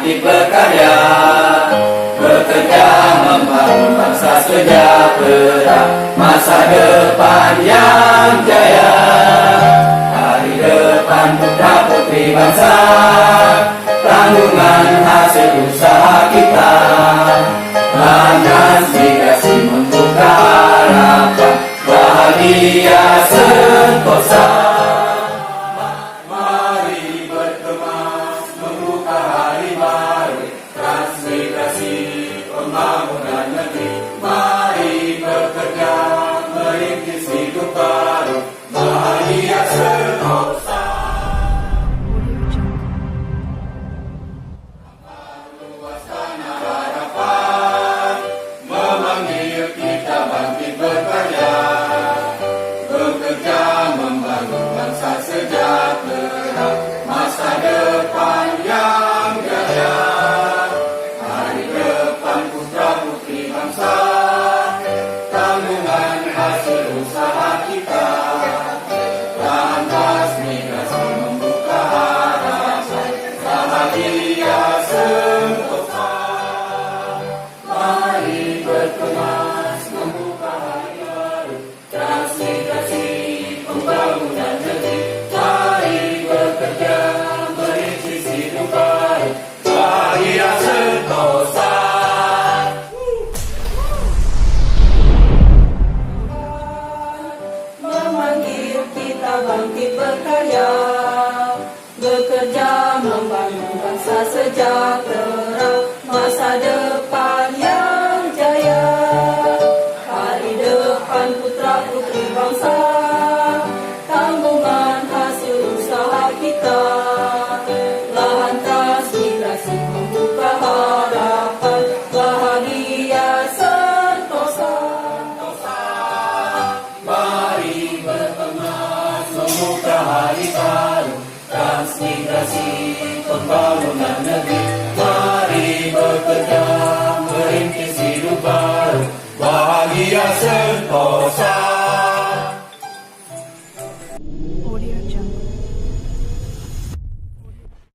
bangkit berkarya, bekerja membangun bangsa sejahtera, masa depan yang jaya. Hari depan putra putri bangsa, tanggungan hasil usaha kita. Landas migrasi membuka harapan, bahagia sentosa. Mari berkemas membuka hari baru, transmigrasi pembangunan negeri. Mari bekerja merintis hidup baru, bahagia sentosa. Luas tanah harapan memanggil kita bangkit berkarya, bekerja membangun bangsa sejahtera, masa depan yang jaya. Hari depan putra putri bangsa, tanggungan hasil usaha kita. Lantas migrasi membuka harapan, bahagia sentosa. Mari berkemas membuka hari baru, transmigrasi pembangunan negeri. Mari bekerja merintis hidup baru, bahagia sentosa. Memanggil kita bangkit berkarya, bekerja membangun bangsa sejahtera, masa depan yang jaya. Hari depan putra putri bangsa, tanggungan hasil usaha kita. Lahan transmigrasi membuka harapan, bahagia sentosa. Mari berkemas membuka hari baru, transmigrasi pembangunan negeri. Mari bekerja merintis hidup baru, bahagia sentosa.